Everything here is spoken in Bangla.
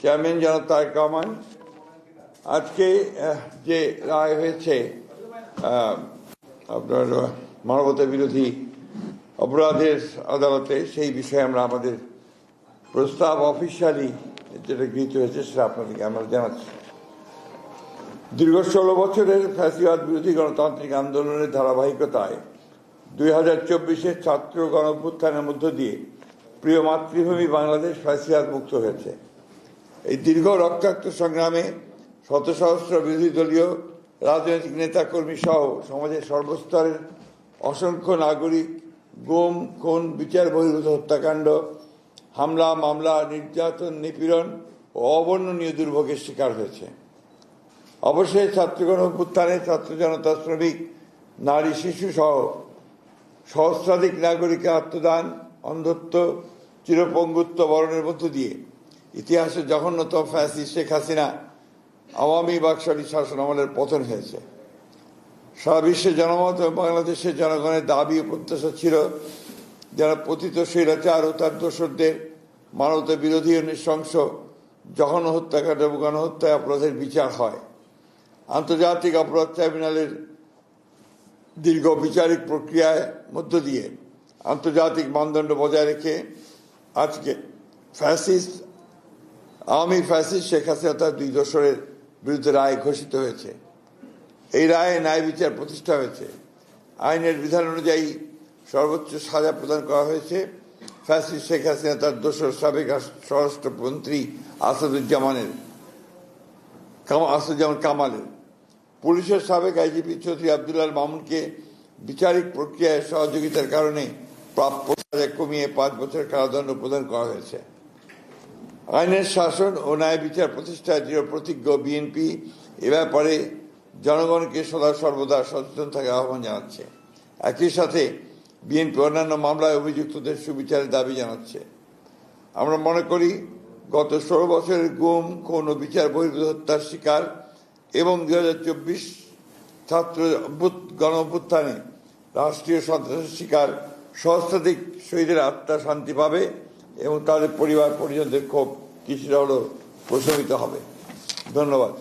চেয়ারম্যান জনাব তারেক রহমান, আজকে যে রায় হয়েছে আপনার মানবতা বিরোধী অপরাধের আদালতে, সেই বিষয়ে আমরা আমাদের প্রস্তাব অফিসিয়ালি যেটা গৃহীত হয়েছে সেটা আপনাদেরকে আমরা জানাচ্ছি। দীর্ঘ 16 বছরের ফ্যাসিবাদ বিরোধী গণতান্ত্রিক আন্দোলনের ধারাবাহিকতায় 2024-এর ছাত্র গণঅভ্যুত্থানের মধ্য দিয়ে প্রিয় মাতৃভূমি বাংলাদেশ ফ্যাসিবাদ মুক্ত হয়েছে। এই দীর্ঘ রক্তাক্ত সংগ্রামে শত সহস্র বিরোধী দলীয় রাজনৈতিক নেতাকর্মী সহ সমাজের সর্বস্তরের অসংখ্য নাগরিক গুম, খুন, বিচার বহির্ভূত হত্যাকাণ্ড, হামলা, মামলা, নির্যাতন, নিপীড়ন ও অবর্ণনীয় দুর্ভোগের শিকার হয়েছে। অবশ্যই ছাত্রগণ অভ্যুত্থানে ছাত্র জনতা, শ্রমিক, নারী, শিশু সহ সহস্রাধিক নাগরিকের আত্মদান, অন্ধত্ব, চিরপঙ্গুত্ব বরণের মধ্য দিয়ে ইতিহাসের জঘন্যতম ফ্যাসিস্ট শেখ হাসিনা আওয়ামী বাকশালী শাসন আমলের পতন হয়েছে। সারা বিশ্বের জনমত এবং বাংলাদেশের জনগণের দাবি ও প্রত্যাশা ছিল যারা পতিত স্বৈরাচার ও তার দোসরদের মানবতা বিরোধী ও নৃশংস জঘন্য হত্যাকাণ্ড এবং গণহত্যায় অপরাধের বিচার হয়। আন্তর্জাতিক অপরাধ ট্রাইব্যুনালের দীর্ঘ বিচারিক প্রক্রিয়ার মধ্য দিয়ে আন্তর্জাতিক মানদণ্ড বজায় রেখে আজকে আওয়ামী ফ্যাসিস্ট শেখ হাসিনা তার 2 দোসরের বিরুদ্ধে রায় ঘোষিত হয়েছে। এই রায়ে ন্যায় বিচার প্রতিষ্ঠা হয়েছে। আইনের বিধান অনুযায়ী সর্বোচ্চ সাজা প্রদান করা হয়েছে ফ্যাসিস্ট শেখ হাসিনা তার দোসর সাবেক স্বরাষ্ট্রমন্ত্রী আসাদুজ্জামান কামালের। পুলিশের সাবেক আইজিপি চৌধুরী আবদুল্লাহ মামুনকে বিচারিক প্রক্রিয়ায় সহযোগিতার কারণে প্রাপ্য সাজা কমিয়ে 5 বছর কারাদণ্ড প্রদান করা হয়েছে। আইনের শাসন ও ন্যায় বিচার প্রতিষ্ঠায় দৃঢ় প্রতিজ্ঞ বিএনপি এ ব্যাপারে জনগণকে সদা সর্বদা সচেতন থাকার আহ্বান জানাচ্ছে। একই সাথে বিএনপি অন্যান্য মামলায় অভিযুক্তদের সুবিচারের দাবি জানাচ্ছে। আমরা মনে করি গত 16 বছরের গুম, খুন ও বিচার বহির্ভূত হত্যার শিকার এবং 2024 ছাত্র গণ অভ্যুত্থানে রাষ্ট্রীয় সন্ত্রাসের শিকার সহস্রাধিক শহীদের আত্মা শান্তি পাবে এবং তাদের পরিবার পরিজনদের ক্ষোভ কিছুটা হলেও প্রশমিত হবে। ধন্যবাদ।